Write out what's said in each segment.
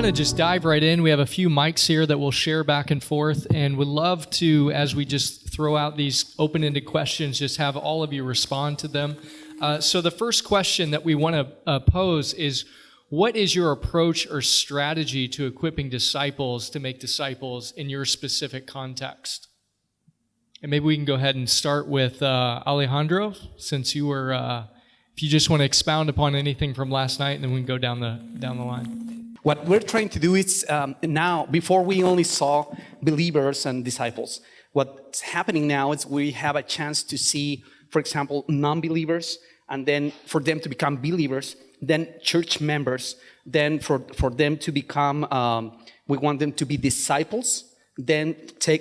going to just dive right in. We have a few mics here that we'll share back and forth, and would love to, as we just throw out these open-ended questions, just have all of you respond to them. So the first question that we want to pose is, what is your approach or strategy to equipping disciples to make disciples in your specific context? And maybe we can go ahead and start with Alejandro, since you were, if you just want to expound upon anything from last night, and then we can go down the line. What we're trying to do is now, before we only saw believers and disciples, what's happening now is we have a chance to see, for example, non-believers, and then for them to become believers, then church members, then for them to become, we want them to be disciples, then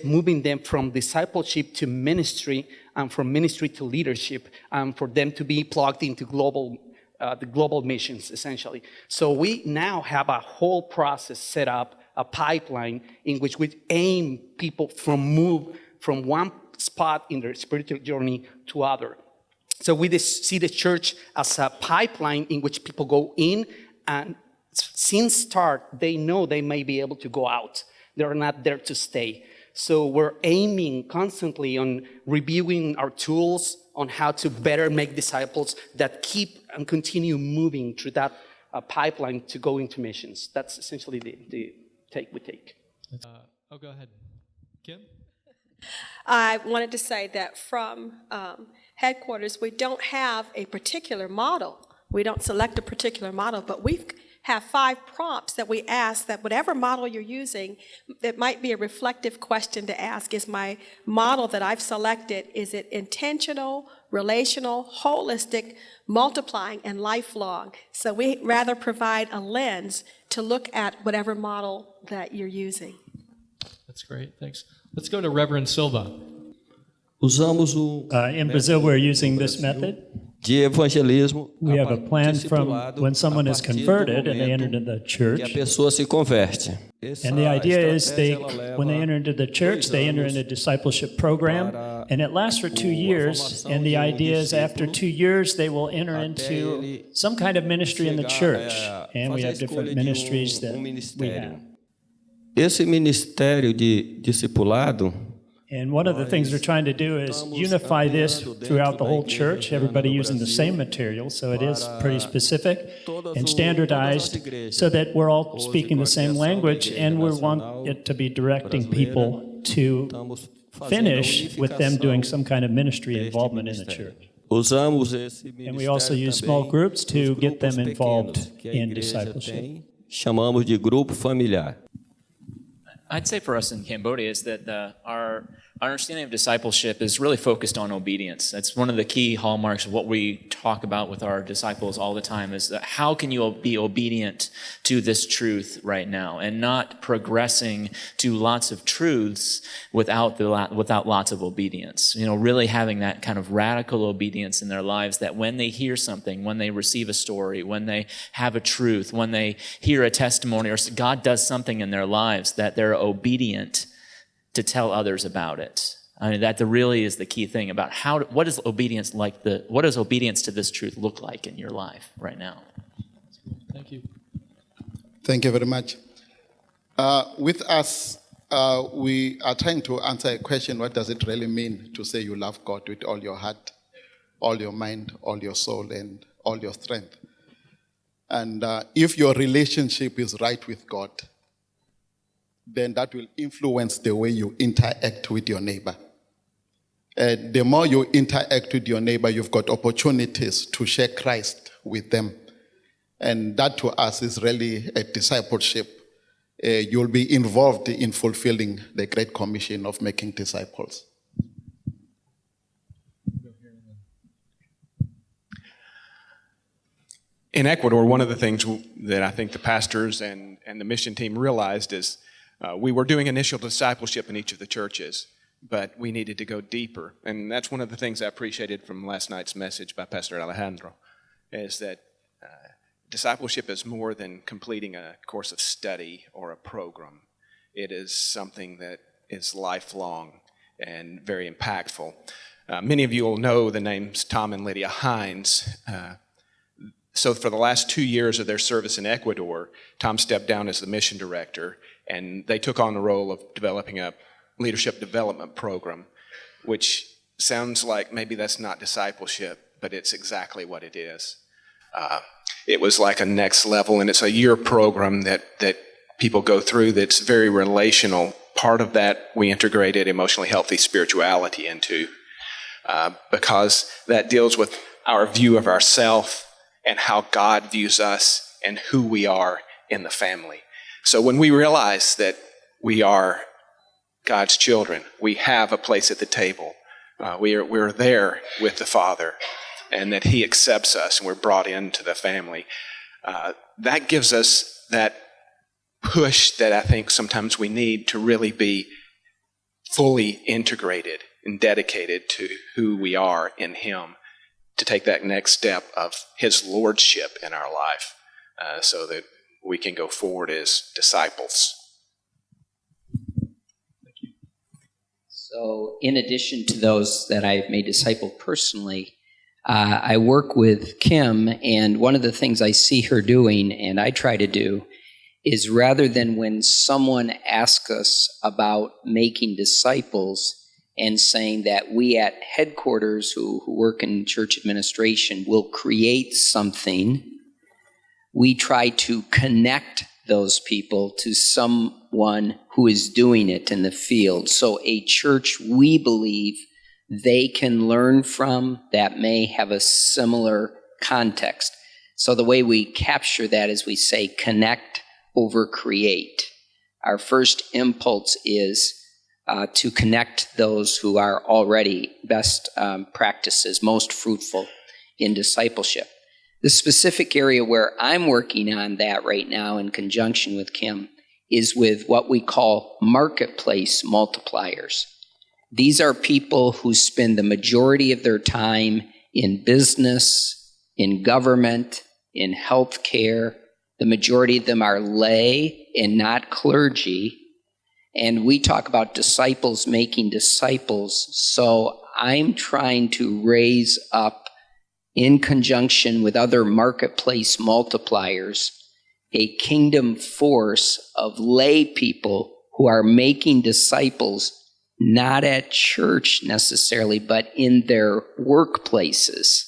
moving them from discipleship to ministry, and from ministry to leadership, and for them to be plugged into the global missions, essentially. So we now have a whole process set up, a pipeline in which we aim people move from one spot in their spiritual journey to other. So we see the church as a pipeline in which people go in, and since start, they know they may be able to go out. They're not there to stay. So we're aiming constantly on reviewing our tools on how to better make disciples that keep and continue moving through that pipeline to go into missions. That's essentially the take we take. Go ahead. Kim? I wanted to say that from headquarters, we don't have a particular model. We don't select a particular model, but we have 5 prompts that we ask that whatever model you're using, it might be a reflective question to ask. Is my model that I've selected, is it intentional, relational, holistic, multiplying, and lifelong? So we rather provide a lens to look at whatever model that you're using. That's great, thanks. Let's go to Reverend Silva. In Brazil, we're using this method. We have a plan from when someone is converted and they enter into the church. And the idea is when they enter into the church, they enter into a discipleship program, and it lasts for 2 years. And the idea is after 2 years, they will enter into some kind of ministry in the church. And we have different ministries that we have. Esse ministério de discipulado, and one of the things we're trying to do is unify this throughout the whole church, everybody using the same material, so it is pretty specific and standardized so that we're all speaking the same language, and we want it to be directing people to finish with them doing some kind of ministry involvement in the church. And we also use small groups to get them involved in discipleship. Chamamos de grupo familiar. I'd say for us in Cambodia is that our understanding of discipleship is really focused on obedience. That's one of the key hallmarks of what we talk about with our disciples all the time, is that how can you be obedient to this truth right now and not progressing to lots of truths without lots of obedience. You know, really having that kind of radical obedience in their lives, that when they hear something, when they receive a story, when they have a truth, when they hear a testimony or God does something in their lives, that they're obedient to tell others about it. I mean, that really is the key thing about what is obedience to this truth look like in your life right now? Thank you. Thank you very much. With us, we are trying to answer a question: what does it really mean to say you love God with all your heart, all your mind, all your soul, and all your strength? And if your relationship is right with God, then that will influence the way you interact with your neighbor. The more you interact with your neighbor, you've got opportunities to share Christ with them. And that to us is really a discipleship. You'll be involved in fulfilling the Great Commission of making disciples. In Ecuador, one of the things that I think the pastors and the mission team realized is we were doing initial discipleship in each of the churches, but we needed to go deeper. And that's one of the things I appreciated from last night's message by Pastor Alejandro, is that discipleship is more than completing a course of study or a program. It is something that is lifelong and very impactful. Many of you will know the names Tom and Lydia Hines. So for the last 2 years of their service in Ecuador, Tom stepped down as the mission director, and they took on the role of developing a leadership development program, which sounds like maybe that's not discipleship, but it's exactly what it is. It was like a next level, and it's a year program that people go through that's very relational. Part of that we integrated emotionally healthy spirituality into, because that deals with our view of ourself and how God views us and who we are in the family. So when we realize that we are God's children, we have a place at the table, we're there with the Father, and that He accepts us and we're brought into the family, that gives us that push that I think sometimes we need to really be fully integrated and dedicated to who we are in Him, to take that next step of His lordship in our life, so that we can go forward as disciples. So in addition to those that I may disciple personally, I work with Kim, and one of the things I see her doing, and I try to do, is rather than when someone asks us about making disciples and saying that we at headquarters who work in church administration will create something, we try to connect those people to someone who is doing it in the field. So a church we believe they can learn from that may have a similar context. So the way we capture that is we say connect over create. Our first impulse is to connect those who are already best practices, most fruitful in discipleship. The specific area where I'm working on that right now in conjunction with Kim is with what we call marketplace multipliers. These are people who spend the majority of their time in business, in government, in healthcare. The majority of them are lay and not clergy. And we talk about disciples making disciples. So I'm trying to raise up, in conjunction with other marketplace multipliers, a kingdom force of lay people who are making disciples, not at church necessarily, but in their workplaces.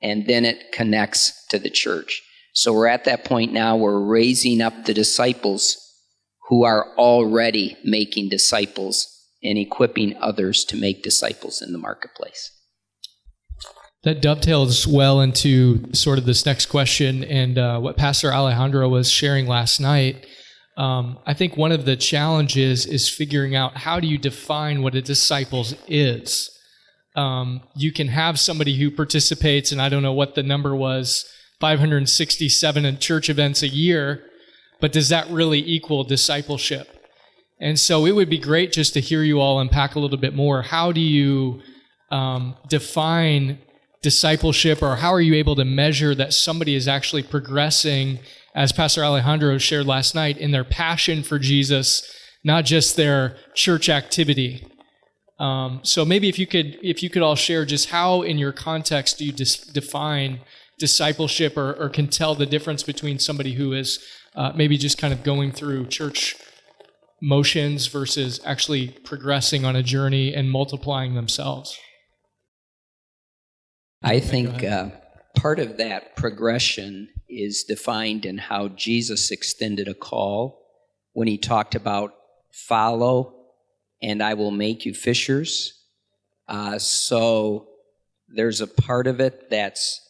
And then it connects to the church. So we're at that point now, we're raising up the disciples who are already making disciples and equipping others to make disciples in the marketplace. That dovetails well into sort of this next question and what Pastor Alejandro was sharing last night. I think one of the challenges is figuring out how do you define what a disciple is. You can have somebody who participates, and I don't know what the number was, 567 in church events a year, but does that really equal discipleship? And so it would be great just to hear you all unpack a little bit more. How do you define discipleship, or how are you able to measure that somebody is actually progressing, as Pastor Alejandro shared last night, in their passion for Jesus, not just their church activity? So maybe if you could all share just how in your context do you define discipleship, or can tell the difference between somebody who is maybe just kind of going through church motions versus actually progressing on a journey and multiplying themselves. I think part of that progression is defined in how Jesus extended a call when He talked about follow and I will make you fishers. So there's a part of it that's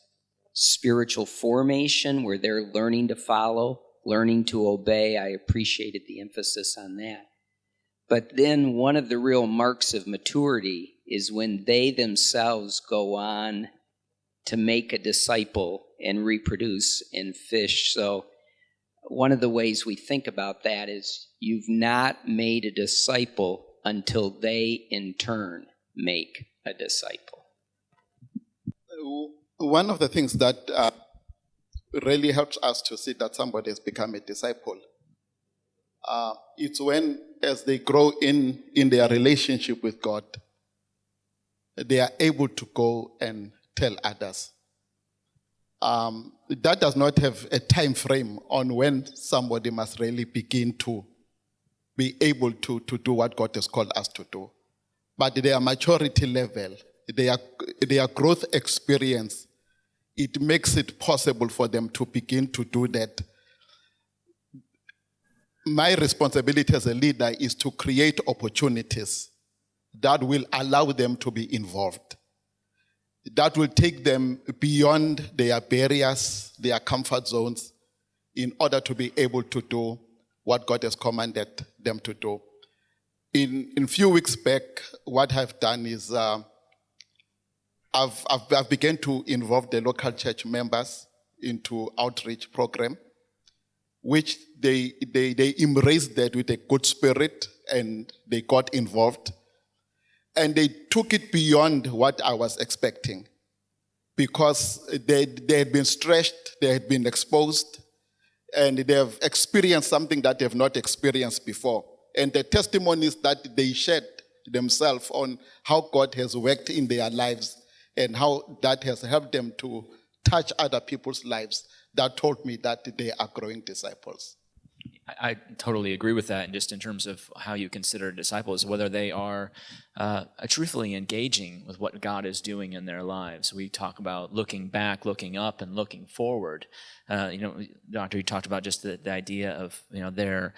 spiritual formation where they're learning to follow, learning to obey. I appreciated the emphasis on that. But then one of the real marks of maturity is when they themselves go on to make a disciple and reproduce and fish. So one of the ways we think about that is you've not made a disciple until they in turn make a disciple. One of the things that really helps us to see that somebody has become a disciple, it's when, as they grow in their relationship with God, they are able to go and tell others. that does not have a time frame on when somebody must really begin to be able to do what God has called us to do. But their maturity level, their growth experience, it makes it possible for them to begin to do that. My responsibility as a leader is to create opportunities that will allow them to be involved, that will take them beyond their barriers, their comfort zones, in order to be able to do what God has commanded them to do. In a few weeks back, what I've done is I've begun to involve the local church members into outreach program, which they embraced that with a good spirit, and they got involved. And they took it beyond what I was expecting, because they had been stretched, they had been exposed, and they have experienced something that they have not experienced before. And the testimonies that they shared themselves on how God has worked in their lives and how that has helped them to touch other people's lives, that told me that they are growing disciples. I totally agree with that, and just in terms of how you consider disciples, whether they are truthfully engaging with what God is doing in their lives. We talk about looking back, looking up, and looking forward. Doctor, you talked about just the idea of their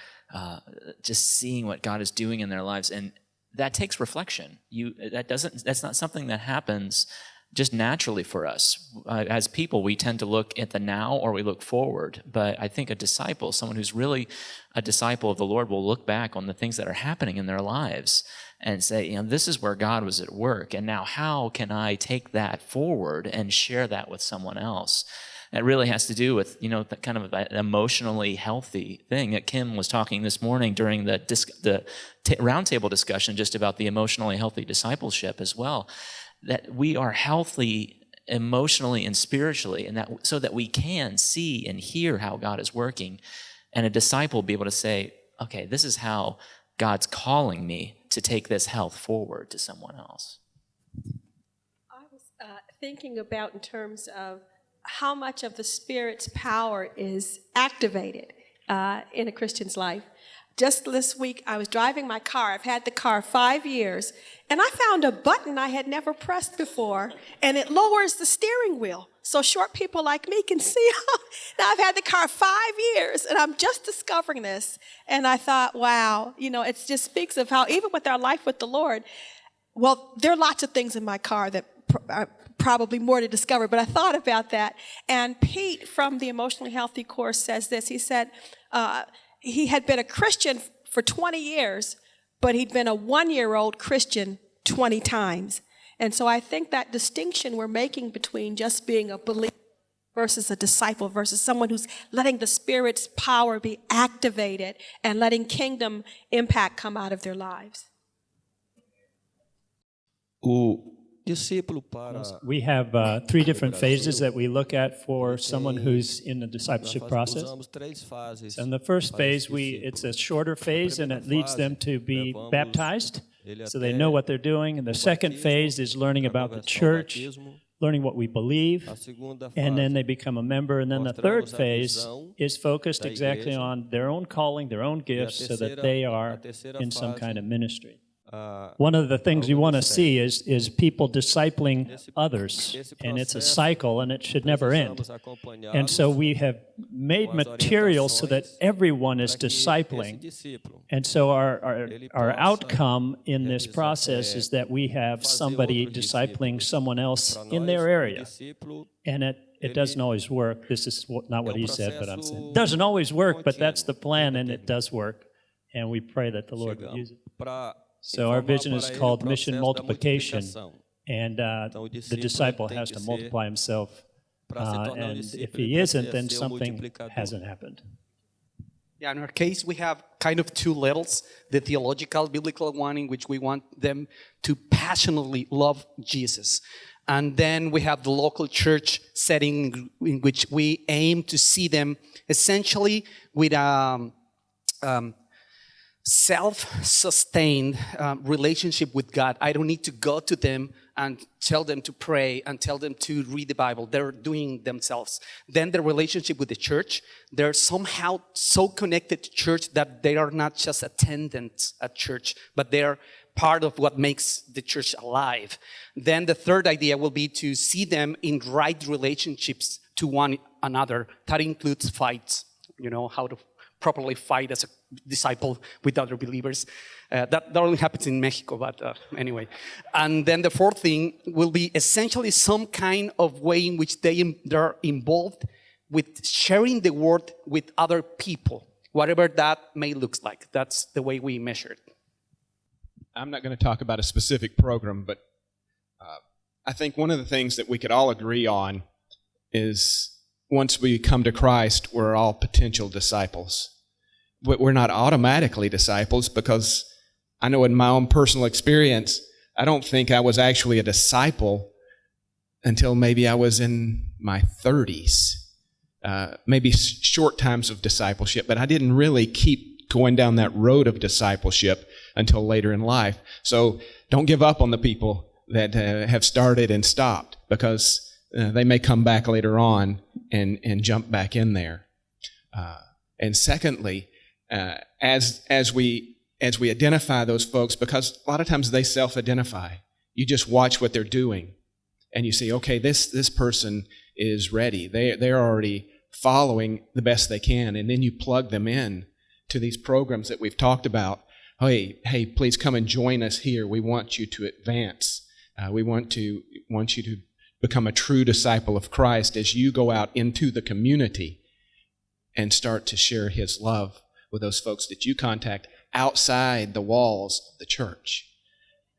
just seeing what God is doing in their lives, and that takes reflection. That's not something that happens just naturally for us. As people, we tend to look at the now or we look forward. But I think a disciple, someone who's really a disciple of the Lord, will look back on the things that are happening in their lives and say, this is where God was at work. And now how can I take that forward and share that with someone else? That really has to do with, kind of an emotionally healthy thing. Kim was talking this morning during the roundtable discussion just about the emotionally healthy discipleship as well. That we are healthy emotionally and spiritually, and that so that we can see and hear how God is working, and a disciple will be able to say, okay, this is how God's calling me to take this health forward to someone else. I was thinking about in terms of how much of the Spirit's power is activated in a Christian's life. Just this week, I was driving my car. I've had the car 5 years, and I found a button I had never pressed before, and it lowers the steering wheel so short people like me can see. Now, I've had the car 5 years, and I'm just discovering this, and I thought, wow, it just speaks of how even with our life with the Lord, well, there are lots of things in my car that are probably more to discover, but I thought about that, and Pete from the Emotionally Healthy course says this. He said, he had been a Christian for 20 years, but he'd been a 1-year-old Christian 20 times. And so I think that distinction we're making between just being a believer versus a disciple versus someone who's letting the Spirit's power be activated and letting kingdom impact come out of their lives. We have 3 different phases that we look at for someone who's in the discipleship process. In the first phase, it's a shorter phase, and it leads them to be baptized, so they know what they're doing. And the second phase is learning about the church, learning what we believe, and then they become a member. And then the third phase is focused exactly on their own calling, their own gifts, so that they are in some kind of ministry. One of the things you want to see is people discipling others, and it's a cycle, and it should never end. And so we have made material so that everyone is discipling. And so our outcome in this process is that we have somebody discipling someone else in their area. And it doesn't always work. This is not what he said, but I'm saying it doesn't always work, but that's the plan, and it does work. And we pray that the Lord would use it. So our vision is called mission multiplication, and the disciple has to multiply himself, and if he isn't, then something hasn't happened. Yeah, in our case, we have kind of 2 levels, the theological, biblical one, in which we want them to passionately love Jesus. And then we have the local church setting in which we aim to see them essentially with self-sustained relationship with God. I don't need to go to them and tell them to pray and tell them to read the Bible. They're doing themselves. Then the relationship with the church, they're somehow so connected to church that they are not just attendants at church, but they're part of what makes the church alive. Then the third idea will be to see them in right relationships to one another. That includes fights, how to properly fight as a disciple with other believers. That only happens in Mexico, but anyway. And then the fourth thing will be essentially some kind of way in which they're involved with sharing the word with other people, whatever that may look like. That's the way we measure it. I'm not going to talk about a specific program, but I think one of the things that we could all agree on is once we come to Christ, we're all potential disciples. But we're not automatically disciples, because I know in my own personal experience, I don't think I was actually a disciple until maybe I was in my 30s. Maybe short times of discipleship, but I didn't really keep going down that road of discipleship until later in life. So don't give up on the people that have started and stopped, because they may come back later on and jump back in there. And secondly, as we identify those folks, because a lot of times they self-identify. You just watch what they're doing, and you see, okay, this person is ready. They're already following the best they can, and then you plug them in to these programs that we've talked about. Hey, please come and join us here. We want you to advance. We want you to become a true disciple of Christ as you go out into the community and start to share His love with those folks that you contact outside the walls of the church,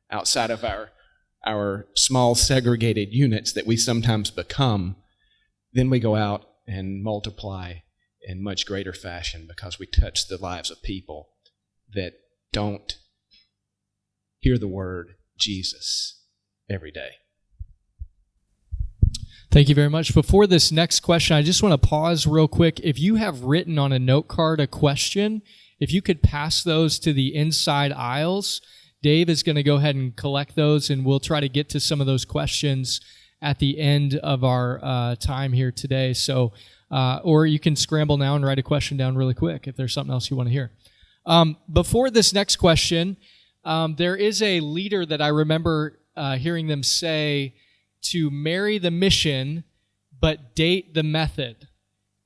outside of our small segregated units that we sometimes become. Then we go out and multiply in much greater fashion, because we touch the lives of people that don't hear the word Jesus every day. Thank you very much. Before this next question, I just want to pause real quick. If you have written on a note card a question, if you could pass those to the inside aisles, Dave is going to go ahead and collect those, and we'll try to get to some of those questions at the end of our time here today. So, or you can scramble now and write a question down really quick if there's something else you want to hear. Before this next question, there is a leader that I remember hearing them say to marry the mission, but date the method.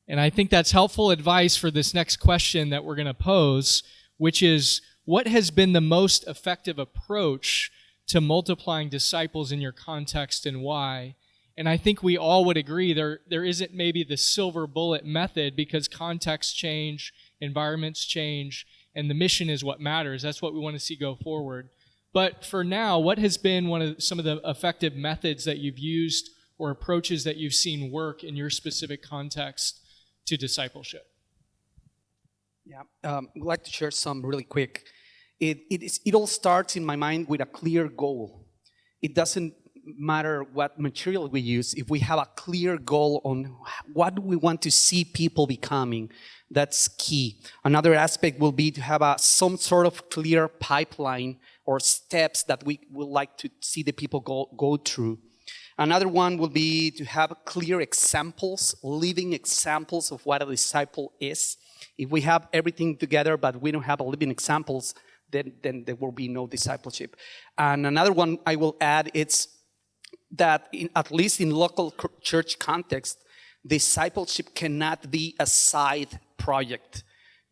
And I think that's helpful advice for this next question that we're going to pose, which is, what has been the most effective approach to multiplying disciples in your context, and why? And I think we all would agree there isn't maybe the silver bullet method, because contexts change, environments change, and the mission is what matters. That's what we want to see go forward. But for now, what has been some of the effective methods that you've used or approaches that you've seen work in your specific context to discipleship? Yeah, I'd like to share some really quick. It all starts in my mind with a clear goal. It doesn't matter what material we use. If we have a clear goal on what do we want to see people becoming, that's key. Another aspect will be to have some sort of clear pipeline or steps that we would like to see the people go through. Another one will be to have clear examples, living examples of what a disciple is. If we have everything together but we don't have living examples, then there will be no discipleship. And another one I will add, it's that at least in local church context, discipleship cannot be a side project,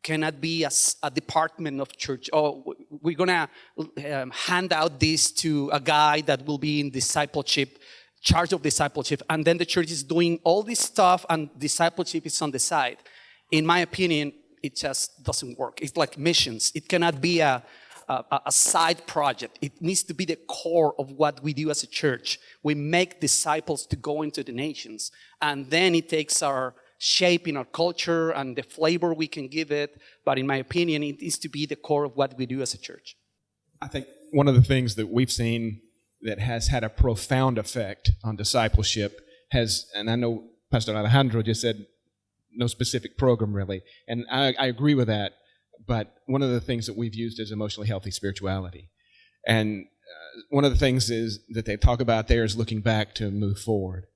cannot be a department of church. Oh, we're going to hand out this to a guy that will be in discipleship, charge of discipleship, and then the church is doing all this stuff and discipleship is on the side. In my opinion, it just doesn't work. It's like missions. It cannot be a side project. It needs to be the core of what we do as a church. We make disciples to go into the nations, and then it takes our shape in our culture and the flavor we can give it. But in my opinion, it needs to be the core of what we do as a church. I think one of the things that we've seen that has had a profound effect on discipleship and I know Pastor Alejandro just said no specific program really, and I agree with that. but one of the things that we've used is emotionally healthy spirituality. And one of the things is that they talk about there is looking back to move forward.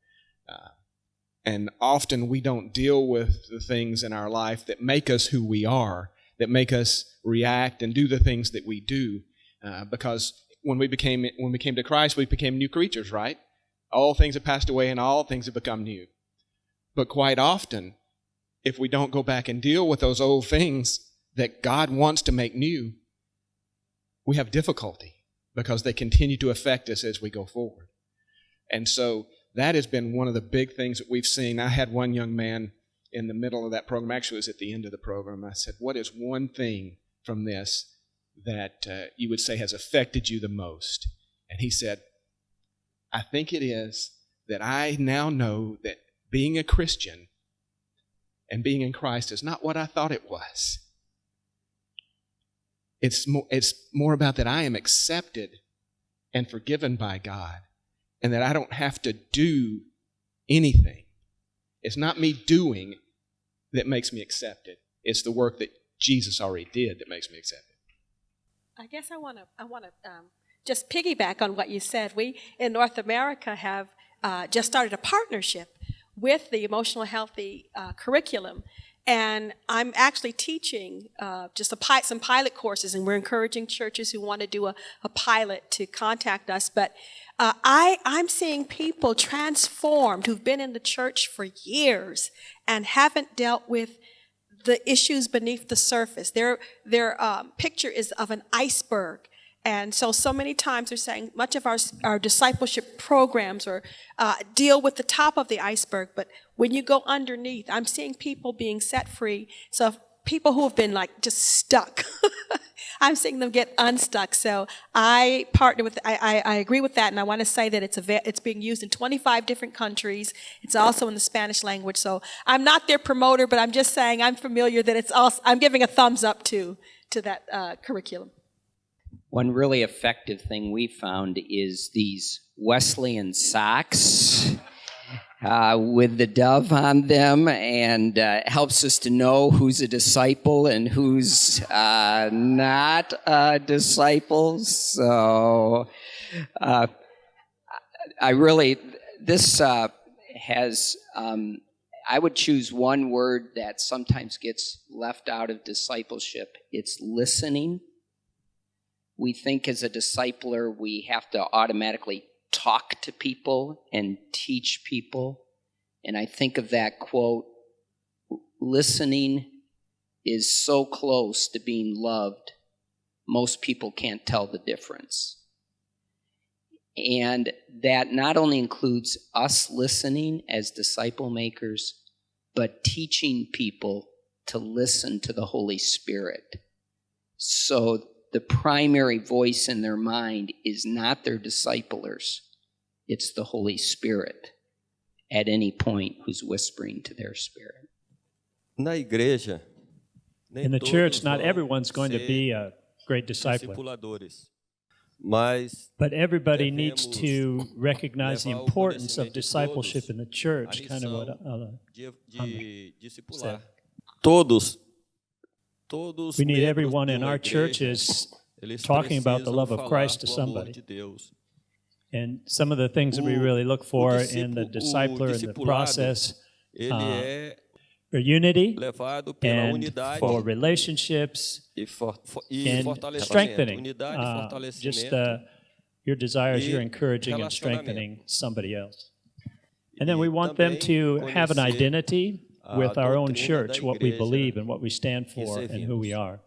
And often we don't deal with the things in our life that make us who we are, that make us react and do the things that we do, because when we came to Christ, we became new creatures, right? All things have passed away and all things have become new. But quite often, if we don't go back and deal with those old things that God wants to make new, we have difficulty because they continue to affect us as we go forward. And so that has been one of the big things that we've seen. I had one young man in the middle of that program, actually it was at the end of the program. I said, what is one thing from this that you would say has affected you the most? And he said, I think it is that I now know that being a Christian and being in Christ is not what I thought it was. It's more about that I am accepted and forgiven by God, and that I don't have to do anything. It's not me doing that makes me accepted. It's the work that Jesus already did that makes me accepted. I guess I want to just piggyback on what you said. We in North America have just started a partnership with the emotional healthy curriculum. And I'm actually teaching just some pilot courses, and we're encouraging churches who want to do a pilot to contact us. But I'm seeing people transformed who've been in the church for years and haven't dealt with the issues beneath the surface. Their picture is of an iceberg. And so many times they're saying much of our discipleship programs deal with the top of the iceberg, but when you go underneath, I'm seeing people being set free. So people who have been like just stuck, I'm seeing them get unstuck. So I partner with, I agree with that, and I want to say that it's being used in 25 different countries. It's also in the Spanish language. So I'm not their promoter, but I'm just saying I'm familiar that it's also, I'm giving a thumbs up to that curriculum. One really effective thing we found is these Wesleyan socks with the dove on them, and helps us to know who's a disciple and who's not a disciple. So I would choose one word that sometimes gets left out of discipleship. It's listening. We think as a discipler, we have to automatically talk to people and teach people. And I think of that quote, listening is so close to being loved, most people can't tell the difference. And that not only includes us listening as disciple makers, but teaching people to listen to the Holy Spirit. So the primary voice in their mind is not their disciplers. It's the Holy Spirit at any point who's whispering to their spirit. Na igreja, In the church, not everyone's going to be a great discipler. But everybody needs to recognize the importance of discipleship in the church, kind of what said. We need everyone in our churches talking about the love of Christ to somebody. And some of the things that we really look for in the discipler and the process for unity and for relationships and strengthening. Your desires, you're encouraging and strengthening somebody else. And then we want them to have an identity with our own church, what we believe and what we stand for and who we are.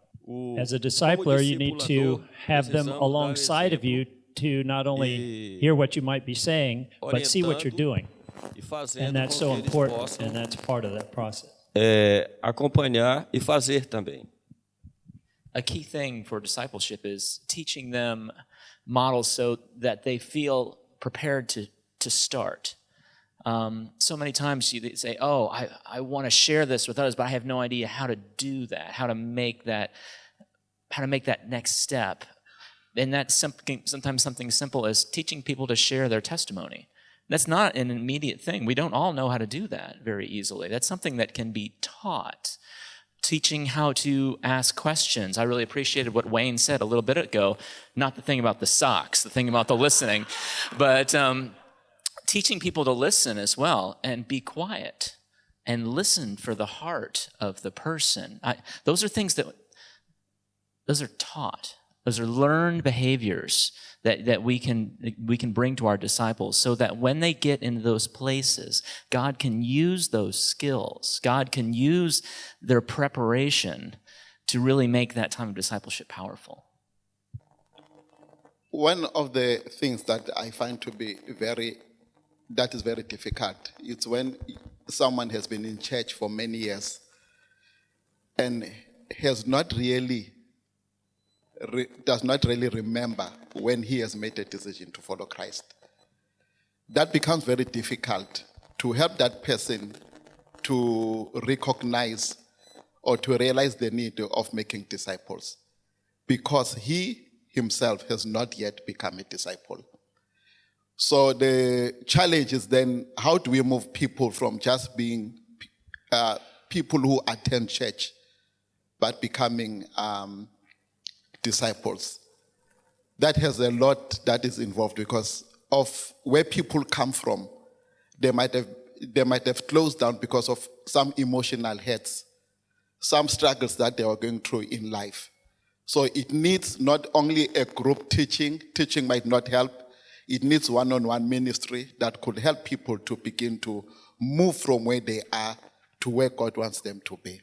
As a discipler, you need to have them alongside of you to not only hear what you might be saying, but see what you're doing. And that's so important, and that's part of that process. Acompanhar e fazer também. A key thing for discipleship is teaching them models so that they feel prepared to start. So many times you say, oh, I want to share this with others, but I have no idea how to do that, how to make that next step. And that's sometimes something simple as teaching people to share their testimony. That's not an immediate thing. We don't all know how to do that very easily. That's something that can be taught teaching how to ask questions. I really appreciated what Wayne said a little bit ago, not the thing about the socks, the thing about the listening, but teaching people to listen as well and be quiet and listen for the heart of the person. Those are things those are taught. Those are learned behaviors that we can bring to our disciples so that when they get into those places, God can use those skills. God can use their preparation to really make that time of discipleship powerful. One of the things that I find to be very difficult is when someone has been in church for many years and has not really does not really remember when he has made a decision to follow Christ. That becomes very difficult to help that person to recognize or to realize the need of making disciples because he himself has not yet become a disciple. So the challenge is then, how do we move people from just being people who attend church but becoming disciples? That has a lot that is involved because of where people come from. They might have closed down because of some emotional hurts, some struggles that they are going through in life. So it needs not only a group teaching might not help, it needs one-on-one ministry that could help people to begin to move from where they are to where God wants them to be.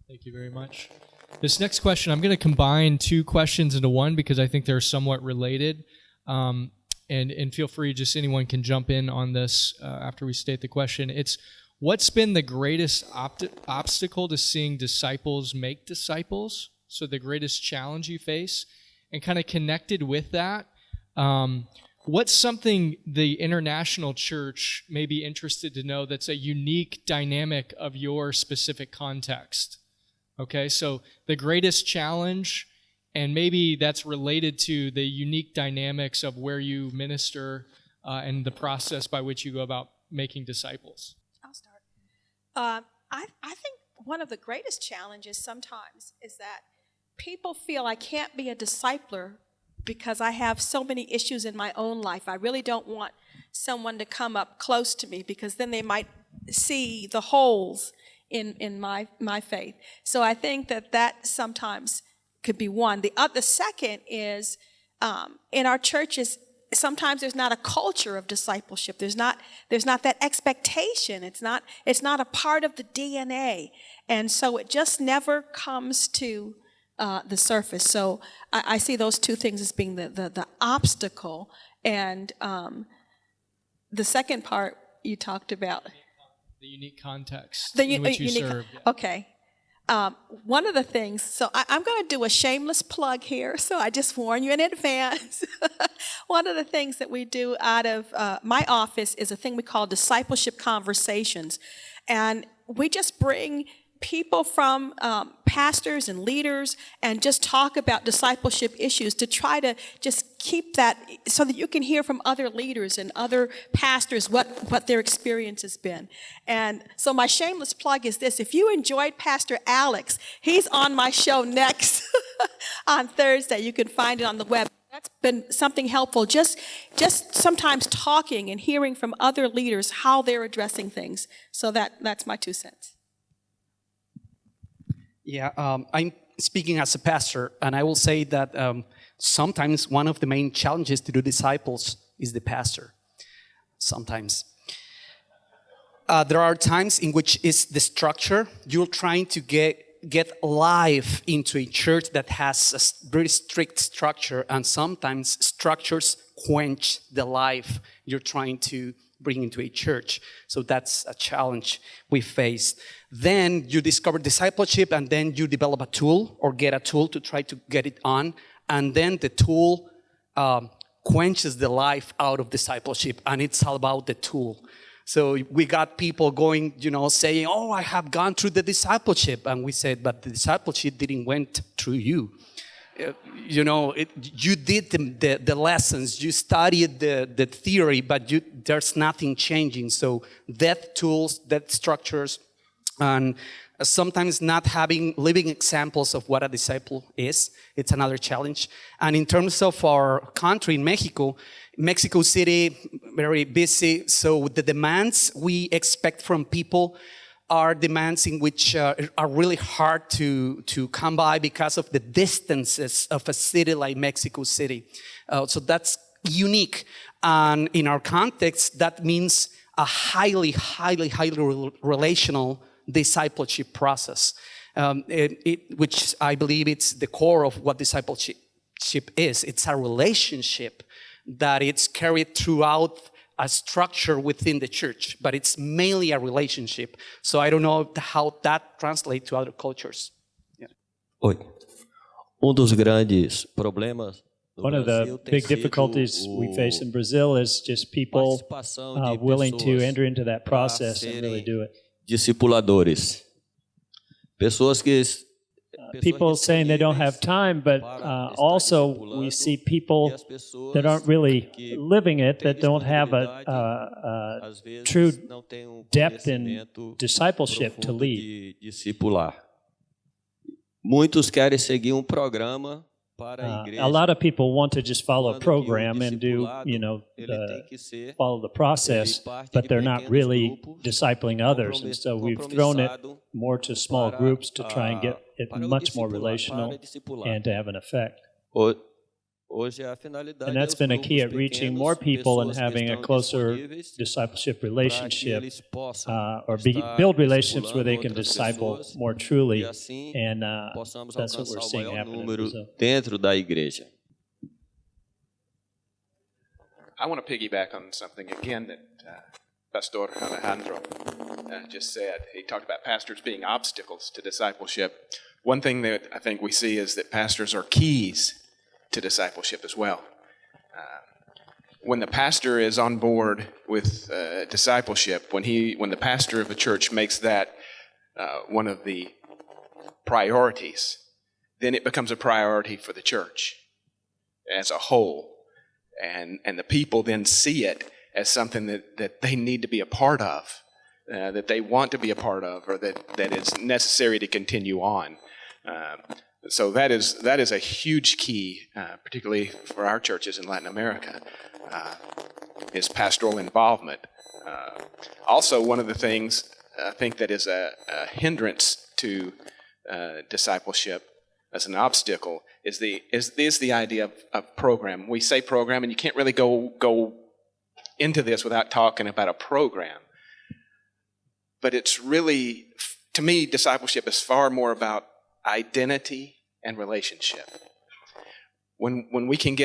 Thank you very much. This next question, I'm going to combine two questions into one because I think they're somewhat related. And feel free, just anyone can jump in on this after we state the question. It's, what's been the greatest obstacle to seeing disciples make disciples? So the greatest challenge you face? And kind of connected with that, what's something the international church may be interested to know that's a unique dynamic of your specific context? Okay, so the greatest challenge, and maybe that's related to the unique dynamics of where you minister and the process by which you go about making disciples. I'll start. I think one of the greatest challenges sometimes is that people feel I can't be a discipler because I have so many issues in my own life. I really don't want someone to come up close to me because then they might see the holes in my faith. So I think that sometimes could be one. The second is in our churches, sometimes there's not a culture of discipleship. There's not that expectation. It's not a part of the DNA, and so it just never comes to the surface. So I see those two things as being the obstacle, and the second part you talked about. The unique context in which you serve. Yeah. Okay. One of the things, so I'm going to do a shameless plug here, so I just warn you in advance. One of the things that we do out of my office is a thing we call discipleship conversations. And we just bring people from pastors and leaders and just talk about discipleship issues to try to just keep that so that you can hear from other leaders and other pastors what their experience has been. And so my shameless plug is this: if you enjoyed Pastor Alex, he's on my show next on Thursday. You can find it on the web. That's been something helpful, just sometimes talking and hearing from other leaders how they're addressing things. So that's my 2 cents. Yeah, I'm speaking as a pastor, and I will say that sometimes one of the main challenges to do disciples is the pastor. Sometimes. There are times in which it's the structure. You're trying to get life into a church that has a very strict structure, and sometimes structures quench the life you're trying to bring into a church. So that's a challenge we face. Then you discover discipleship, and then you develop a tool or get a tool to try to get it on, and then the tool quenches the life out of discipleship, and it's all about the tool. So we got people going, saying, "Oh, I have gone through the discipleship," and we said, "But the discipleship didn't went through you. You did the lessons, you studied the theory, but there's nothing changing." So that tools, that structures, and sometimes not having living examples of what a disciple is. It's another challenge. And in terms of our country, in Mexico City, very busy. So the demands we expect from people are demands in which are really hard to come by because of the distances of a city like Mexico City. So that's unique. And in our context, that means a highly relational discipleship process, which I believe it's the core of what discipleship is. It's a relationship that it's carried throughout a structure within the church, but it's mainly a relationship. So I don't know how that translates to other cultures. Yeah. Oi. Dos grandes problemas no One of Brasil the tem big sido difficulties we face in Brazil is just people participação de willing to pessoas enter into that process para and really serem do it. discipuladores. Pessoas que People saying they don't have time, but also we see people that aren't really living it, that don't have a true depth in discipleship to lead. Discipular. Muitos querem seguir programa para a igreja. A lot of people want to just follow a program and do, follow the process, but they're not really discipling others. And so we've thrown it more to small groups to try and get it much more relational and to have an effect. And that's been a key at reaching more people and having a closer discipleship relationship, or build relationships where they can disciple more truly. And that's what we're seeing happen in Brazil. Dentro da igreja. I want to piggyback on something again that Pastor Alejandro just said. He talked about pastors being obstacles to discipleship. One thing that I think we see is that pastors are keys to discipleship as well. When the pastor is on board with discipleship, when the pastor of a church makes that one of the priorities, then it becomes a priority for the church as a whole, and the people then see it as something that they need to be a part of, that they want to be a part of, or that is necessary to continue on. So that is a huge key, particularly for our churches in Latin America, is pastoral involvement. Also, one of the things I think that is a hindrance to discipleship as an obstacle is the idea of program. We say program, and you can't really go into this without talking about a program. But it's really, to me, discipleship is far more about identity and relationship. When we can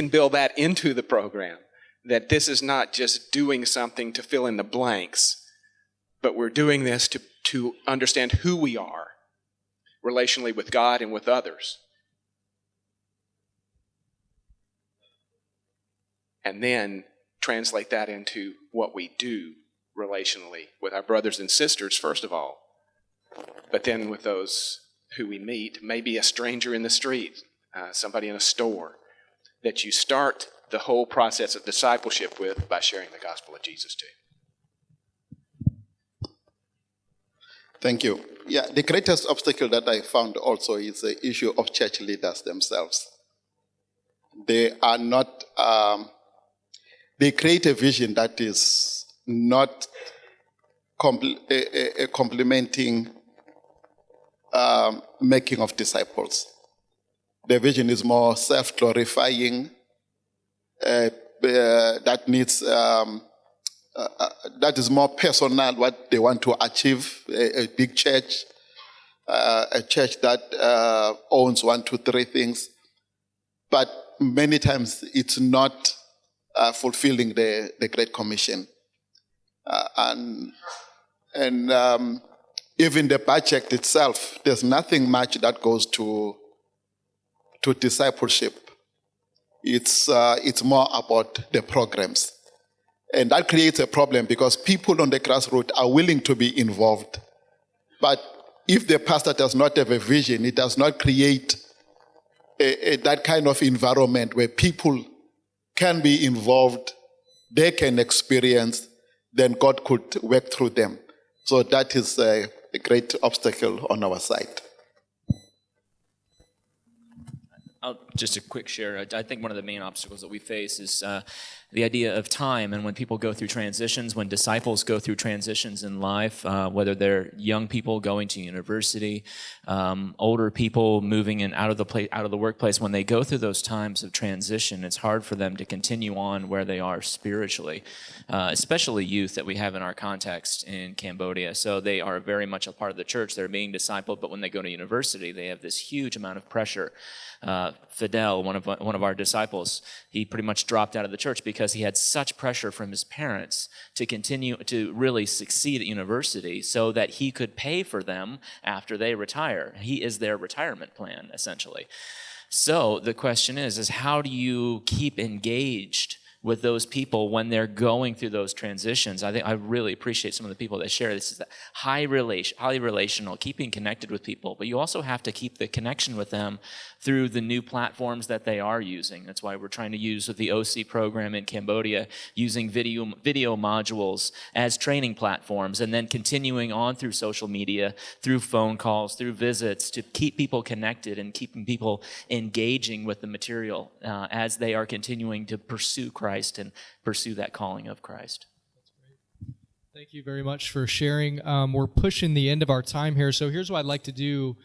build that into the program, that this is not just doing something to fill in the blanks, but we're doing this to understand who we are relationally with God and with others. And then translate that into what we do relationally with our brothers and sisters, first of all, but then with those who we meet, maybe a stranger in the street, somebody in a store, that you start the whole process of discipleship with by sharing the gospel of Jesus to. Thank you. Yeah, the greatest obstacle that I found also is the issue of church leaders themselves. They are not, they create a vision that is not complementing making of disciples. The vision is more self-glorifying. That needs that is more personal. What they want to achieve: a big church, a church that owns 1, 2, 3 things. But many times it's not fulfilling the Great Commission, and even the budget itself, there's nothing much that goes to discipleship. It's more about the programs. And that creates a problem because people on the grassroots are willing to be involved. But if the pastor does not have a vision, it does not create that kind of environment where people can be involved, they can experience, then God could work through them. So that is a great obstacle on our side. Just a quick share. I think one of the main obstacles that we face is the idea of time. And when people go through transitions, when disciples go through transitions in life, whether they're young people going to university, older people moving in out of the workplace, when they go through those times of transition, it's hard for them to continue on where they are spiritually, especially youth that we have in our context in Cambodia. So they are very much a part of the church. They're being discipled, but when they go to university, they have this huge amount of pressure. Fidel, one of our disciples, he pretty much dropped out of the church because he had such pressure from his parents to continue to really succeed at university so that he could pay for them after they retire. He is their retirement plan, essentially. So the question is how do you keep engaged with those people when they're going through those transitions? I think I really appreciate some of the people that share this. Is highly relational, keeping connected with people, but you also have to keep the connection with them through the new platforms that they are using. That's why we're trying to use with the OC program in Cambodia, using video modules as training platforms, and then continuing on through social media, through phone calls, through visits, to keep people connected and keeping people engaging with the material as they are continuing to pursue Christ and pursue that calling of Christ. Thank you very much for sharing. We're pushing the end of our time here, so here's what I'd like to do.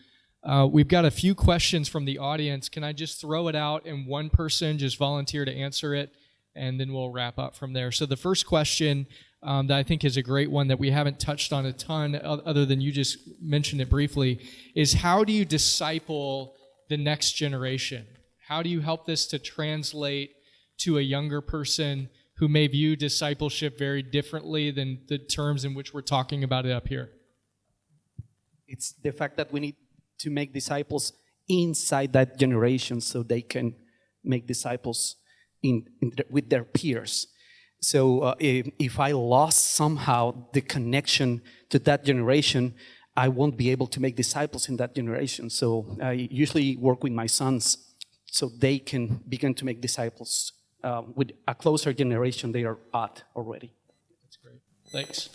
We've got a few questions from the audience. Can I just throw it out and one person just volunteer to answer it, and then we'll wrap up from there. So the first question that I think is a great one that we haven't touched on a ton, other than you just mentioned it briefly, is how do you disciple the next generation? How do you help this to translate to a younger person who may view discipleship very differently than the terms in which we're talking about it up here? It's the fact that we need to make disciples inside that generation so they can make disciples with their peers. So if I lost somehow the connection to that generation, I won't be able to make disciples in that generation. So I usually work with my sons so they can begin to make disciples with a closer generation they are at already. That's great. Thanks.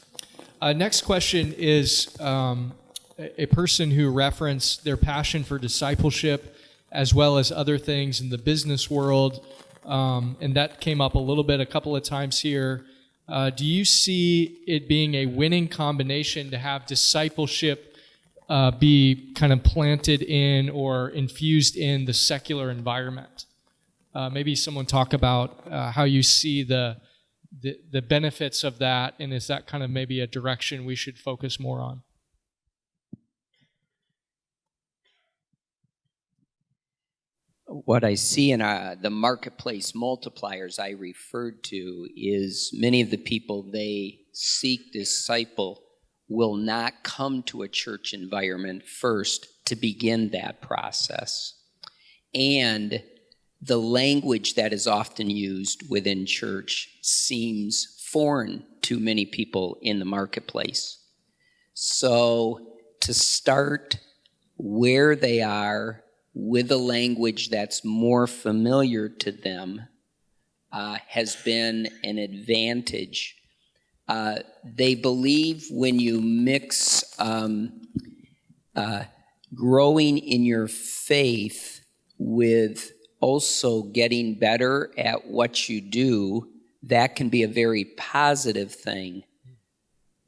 Next question is a person who referenced their passion for discipleship as well as other things in the business world, and that came up a couple of times here. Do you see it being a winning combination to have discipleship be kind of planted in or infused in the secular environment? Maybe someone talk about how you see the benefits of that, and is that kind of maybe a direction we should focus more on? What I see in the marketplace multipliers I referred to is many of the people they seek disciple will not come to a church environment first to begin that process. And the language that is often used within church seems foreign to many people in the marketplace. So to start where they are with a language that's more familiar to them has been an advantage. They believe when you mix growing in your faith with also getting better at what you do, that can be a very positive thing.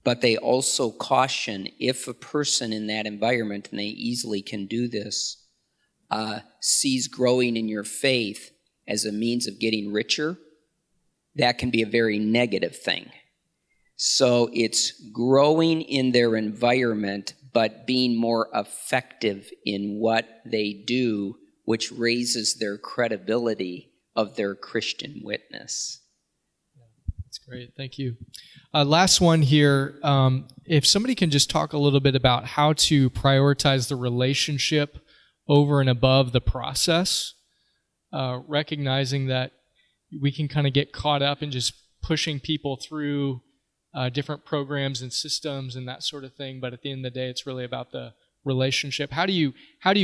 But they also caution if a person in that environment, and they easily can do this, sees growing in your faith as a means of getting richer, that can be a very negative thing. So it's growing in their environment, but being more effective in what they do, which raises their credibility of their Christian witness. That's great. Thank you. Last one here. If somebody can just talk a little bit about how to prioritize the relationship over and above the process, recognizing that we can kind of get caught up in just pushing people through different programs and systems and that sort of thing, but at the end of the day, it's really about the relationship. How do you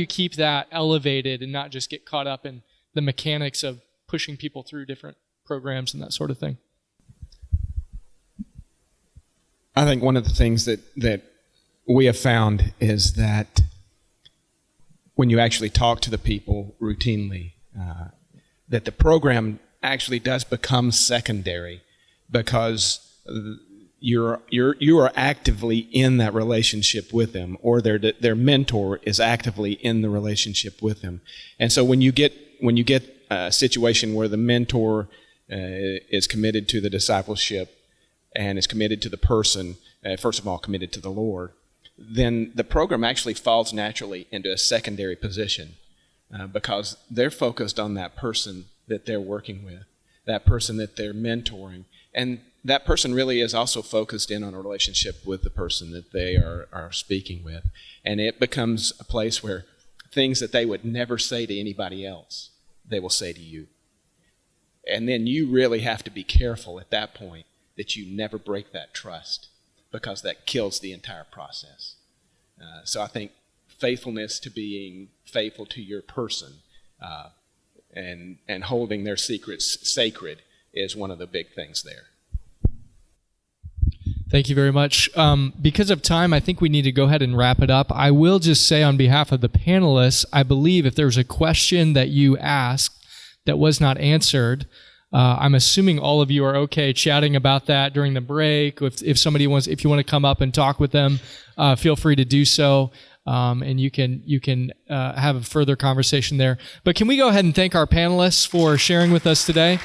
keep that elevated and not just get caught up in the mechanics of pushing people through different programs and that sort of thing? I think one of the things that we have found is that when you actually talk to the people routinely, that the program actually does become secondary because you are actively in that relationship with them, or their mentor is actively in the relationship with them. And so when you get a situation where the mentor is committed to the discipleship and is committed to the person, first of all committed to the Lord, then the program actually falls naturally into a secondary position because they're focused on that person that they're working with, that person that they're mentoring, and that person really is also focused in on a relationship with the person that they are speaking with. And it becomes a place where things that they would never say to anybody else, they will say to you. And then you really have to be careful at that point that you never break that trust, because that kills the entire process. So I think faithfulness to being faithful to your person and holding their secrets sacred is one of the big things there. Thank you very much. Because of time, I think we need to go ahead and wrap it up. I will just say on behalf of the panelists, I believe if there's a question that you asked that was not answered, I'm assuming all of you are okay chatting about that during the break. If somebody wants, if you want to come up and talk with them, feel free to do so, and you can have a further conversation there. But can we go ahead and thank our panelists for sharing with us today?